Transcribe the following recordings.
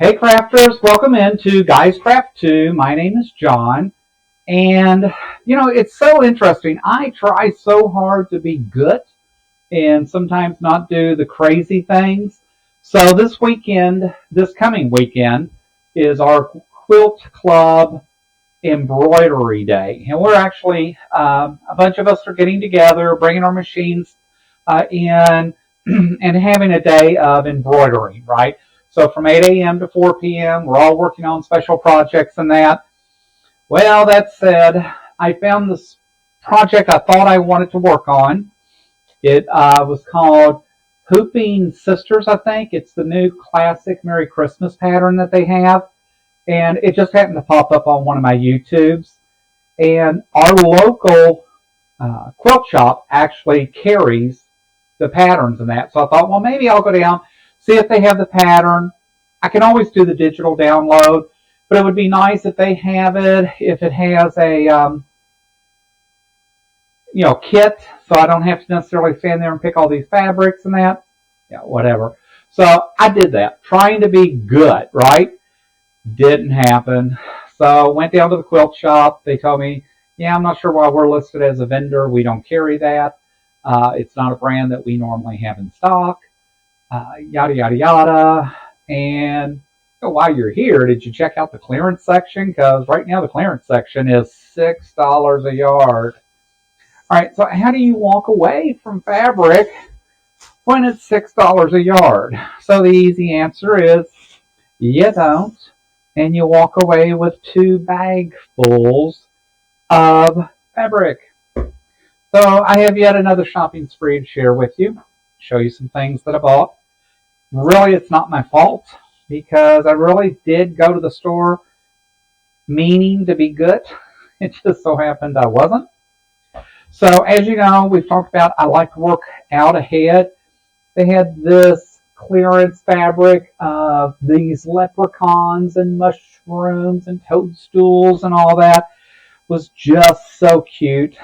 Hey crafters, welcome into Guys Craft 2. My name is John, and it's so interesting. I try so hard to be good and sometimes not do the crazy things. So this coming weekend, is our Quilt Club Embroidery Day, and we're actually a bunch of us are getting together, bringing our machines in, and having a day of embroidery, right? So from 8 a.m. to 4 p.m., we're all working on special projects and that. Well, that said, I found this project I thought I wanted to work on. It was called Hooping Sisters, I think. It's the new classic Merry Christmas pattern that they have. And it just happened to pop up on one of my YouTubes. And our local quilt shop actually carries the patterns and that. So I thought, well, maybe I'll go down, see if they have the pattern. I can always do the digital download, but it would be nice if they have it, if it has a kit, so I don't have to necessarily stand there and pick all these fabrics and that. Yeah, whatever. So I did that, trying to be good, right? Didn't happen. So went down to the quilt shop. They told me, yeah, I'm not sure why we're listed as a vendor. We don't carry that. It's not a brand that we normally have in stock. Yada, yada, yada. And while you're here, did you check out the clearance section? Because right now the clearance section is $6 a yard. All right, so how do you walk away from fabric when it's $6 a yard? So the easy answer is you don't, and you walk away with 2 bagfuls of fabric. So I have yet another shopping spree to share with you, show you some things that I bought. Really, it's not my fault because I really did go to the store meaning to be good. It just so happened I wasn't. So as you know, we've talked about I like to work out ahead. They had this clearance fabric of these leprechauns and mushrooms and toadstools and all that. Was just so cute.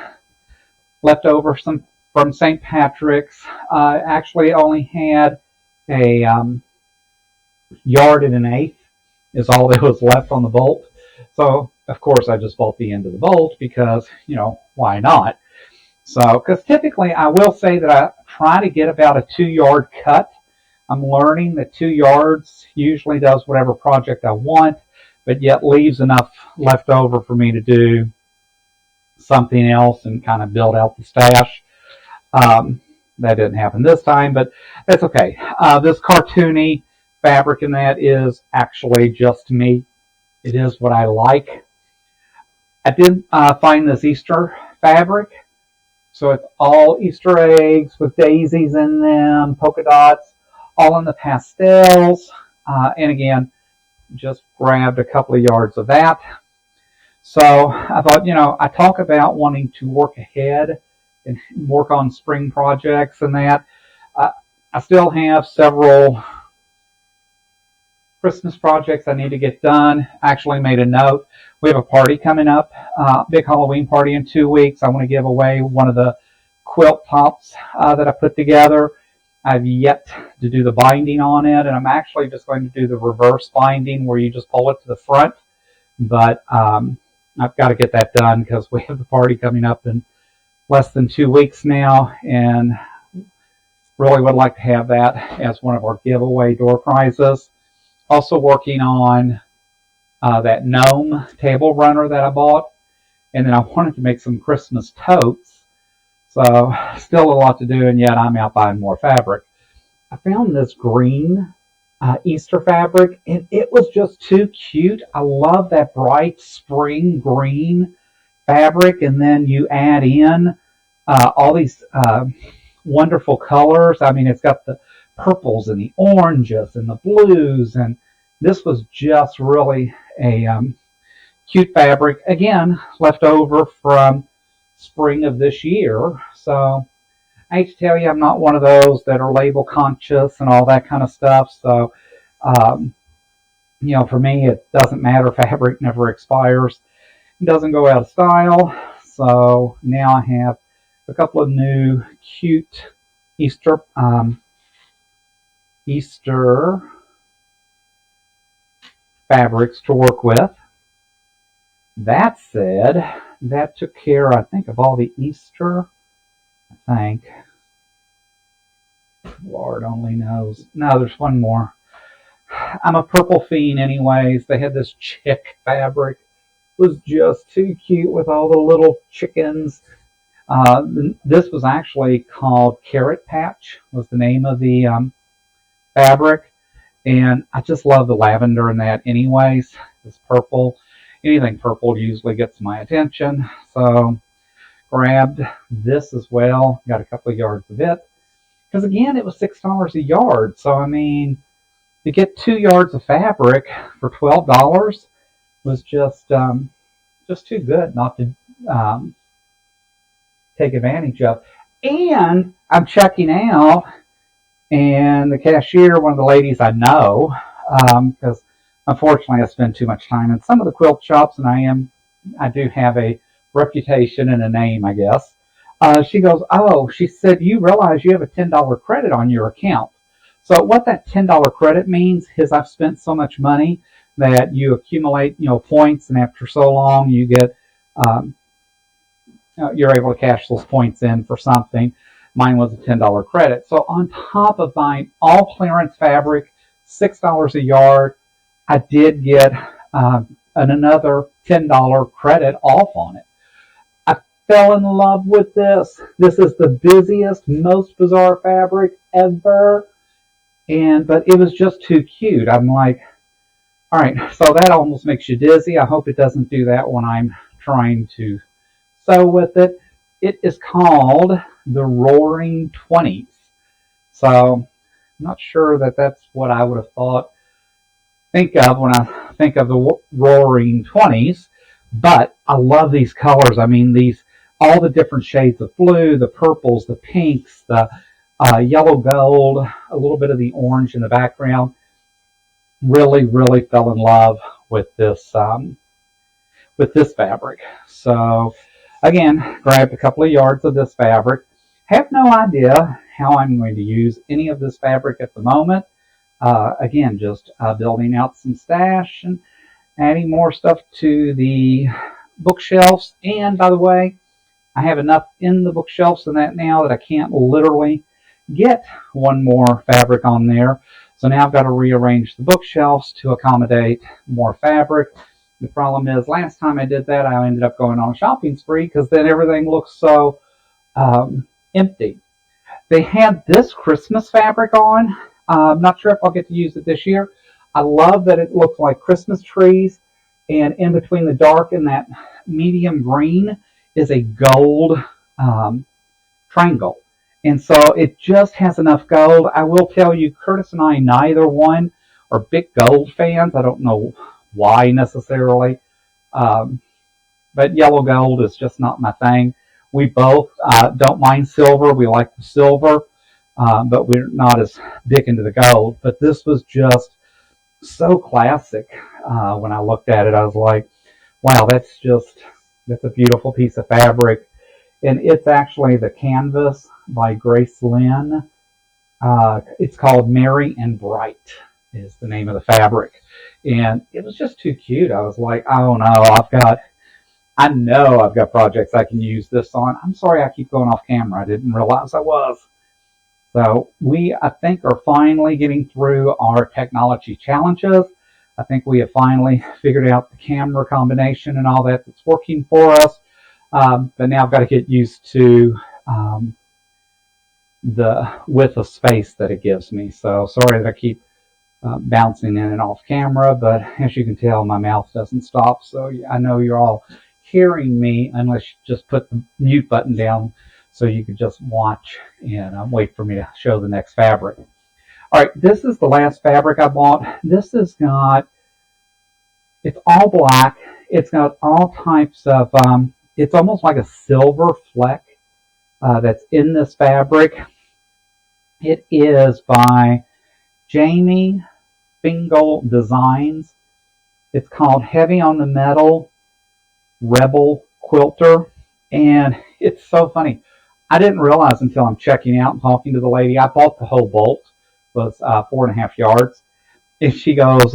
Left over some from St. Patrick's. Actually only had a yard and an eighth is all that was left on the bolt. So of course I just bought the end of the bolt because, why not? So, because typically I will say that I try to get about a 2-yard cut. I'm learning that 2 yards usually does whatever project I want, but yet leaves enough left over for me to do something else and kind of build out the stash. That didn't happen this time, but that's okay. This cartoony fabric in that is actually just me. It is what I like. I did find this Easter fabric. So it's all Easter eggs with daisies in them, polka dots, all in the pastels. And again, just grabbed a couple of yards of that. So I thought, I talk about wanting to work ahead and work on spring projects and that. I still have several Christmas projects I need to get done. I actually made a note. We have a party coming up, big Halloween party in 2 weeks. I want to give away one of the quilt tops that I put together. I've yet to do the binding on it, and I'm actually just going to do the reverse binding where you just pull it to the front. But I've got to get that done because we have the party coming up in less than 2 weeks now, and really would like to have that as one of our giveaway door prizes. Also working on that gnome table runner that I bought, and then I wanted to make some Christmas totes. So still a lot to do, and yet I'm out buying more fabric. I found this green Easter fabric, and it was just too cute. I love that bright spring green fabric, and then you add in all these wonderful colors. I mean, it's got the purples and the oranges and the blues, and this was just really a cute fabric. Again, left over from spring of this year. So I hate to tell you, I'm not one of those that are label conscious and all that kind of stuff. So, for me, it doesn't matter. Fabric never expires. It doesn't go out of style. So now I have a couple of new cute Easter fabrics to work with. That said, that took care, I think, of all the Easter, I think. Lord only knows. No, there's one more. I'm a purple fiend anyways. They had this chick fabric. It was just too cute with all the little chickens. This was actually called Carrot Patch, was the name of the fabric. And I just love the lavender in that anyways. It's purple. Anything purple usually gets my attention. So grabbed this as well. Got a couple of yards of it. Because again, it was $6 a yard. So I mean, to get 2 yards of fabric for $12 was just too good not to take advantage of. And I'm checking out, and the cashier, one of the ladies I know, because unfortunately I spend too much time in some of the quilt shops, and I do have a reputation and a name, I guess. She goes, oh, she said, you realize you have a $10 credit on your account. So what that $10 credit means is I've spent so much money that you accumulate, points, and after so long you get, you're able to cash those points in for something. Mine was a $10 credit. So on top of buying all clearance fabric, $6 a yard, I did get another $10 credit off on it. I fell in love with this. This is the busiest, most bizarre fabric ever. But it was just too cute. I'm like, all right, so that almost makes you dizzy. I hope it doesn't do that when I'm trying to sew with it. It is called the Roaring Twenties. So I'm not sure that that's what I would have think of when I think of the Roaring Twenties, but I love these colors. I mean, all the different shades of blue, the purples, the pinks, the yellow gold, a little bit of the orange in the background. Really, really fell in love with this fabric. So again, grabbed a couple of yards of this fabric. Have no idea how I'm going to use any of this fabric at the moment. Again, just building out some stash and adding more stuff to the bookshelves. And by the way, I have enough in the bookshelves and that now that I can't literally get one more fabric on there. So now I've got to rearrange the bookshelves to accommodate more fabric. The problem is, last time I did that, I ended up going on a shopping spree because then everything looks so empty. They had this Christmas fabric on. I'm not sure if I'll get to use it this year. I love that it looks like Christmas trees, and in between the dark and that medium green is a gold triangle. And so it just has enough gold. I will tell you, Curtis and I, neither one are big gold fans. I don't know why necessarily. But yellow gold is just not my thing. We both don't mind silver. We like the silver, but we're not as big into the gold. But this was just so classic. When I looked at it, I was like, wow, that's a beautiful piece of fabric. And it's actually the canvas by Grace Lynn. It's called Merry and Bright is the name of the fabric. And it was just too cute. I was like, oh no, I know I've got projects I can use this on. I'm sorry I keep going off camera. I didn't realize I was. So we, I think, are finally getting through our technology challenges. I think we have finally figured out the camera combination and all that's working for us. But now I've got to get used to the width of space that it gives me. So sorry that I keep bouncing in and off camera, but as you can tell, my mouth doesn't stop. So I know you're all hearing me, unless you just put the mute button down so you can just watch and wait for me to show the next fabric. All right, this is the last fabric I bought. This has got, it's all black. It's got all types of, it's almost like a silver fleck that's in this fabric. It is by Jamie Fingal Designs. It's called Heavy on the Metal Rebel Quilter. And it's so funny. I didn't realize until I'm checking out and talking to the lady. I bought the whole bolt. It was 4.5 yards. And she goes,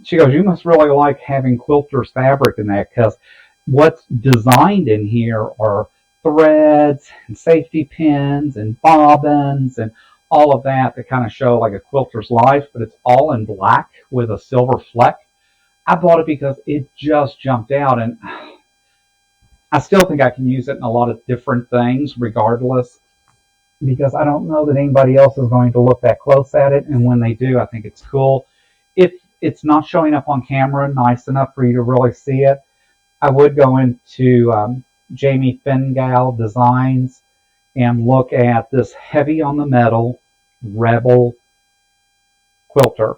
she goes, you must really like having quilter's fabric in that, because what's designed in here are threads and safety pins and bobbins and all of that kind of show like a quilter's life, but it's all in black with a silver fleck. I bought it because it just jumped out, and I still think I can use it in a lot of different things regardless, because I don't know that anybody else is going to look that close at it, and when they do, I think it's cool. If it's not showing up on camera nice enough for you to really see it, I would go into Jamie Fingal Designs and look at this heavy on the metal Rebel quilter,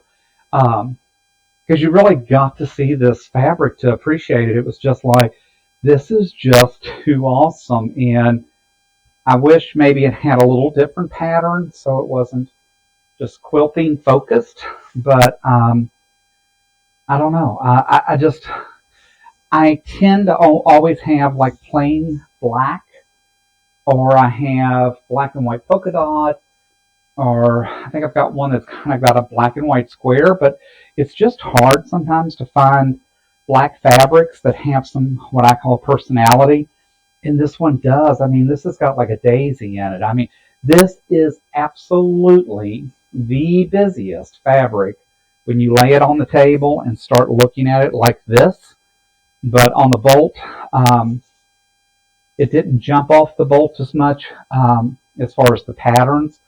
because you really got to see this fabric to appreciate it. It was just like, this is just too awesome, and I wish maybe it had a little different pattern so it wasn't just quilting focused, but I don't know. I tend to always have like plain black, or I have black and white polka dot, or I think I've got one that's kind of got a black and white square, but it's just hard sometimes to find black fabrics that have some, what I call, personality. And this one does. I mean, this has got like a daisy in it. I mean, this is absolutely the busiest fabric when you lay it on the table and start looking at it like this. But on the bolt, it didn't jump off the bolt as much as far as the patterns.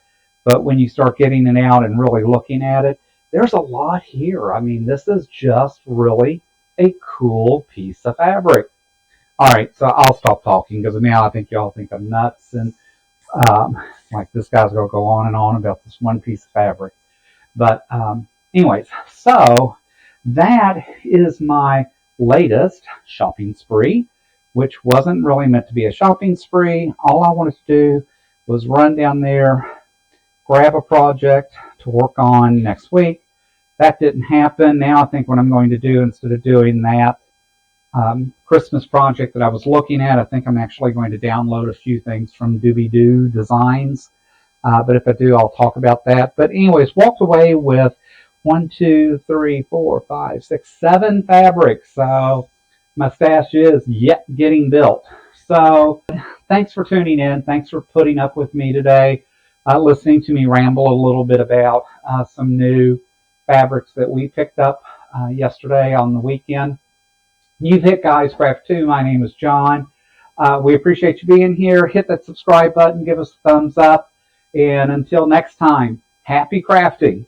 But when you start getting it out and really looking at it, there's a lot here. I mean, this is just really a cool piece of fabric. All right, so I'll stop talking, because now I think y'all think I'm nuts, and like this guy's going to go on and on about this one piece of fabric. But anyways, so that is my latest shopping spree, which wasn't really meant to be a shopping spree. All I wanted to do was run down there, grab a project to work on next week. That didn't happen. Now I think what I'm going to do, instead of doing that Christmas project that I was looking at, I think I'm actually going to download a few things from Doobie-Doo Designs. But if I do, I'll talk about that. But anyways, walked away with 1, 2, 3, 4, 5, 6, 7 fabrics. So my stash is yet getting built. So thanks for tuning in. Thanks for putting up with me today, listening to me ramble a little bit about some new fabrics that we picked up yesterday on the weekend. You've hit Guys Craft 2. My name is John. We appreciate you being here. Hit that subscribe button. Give us a thumbs up. And until next time, happy crafting.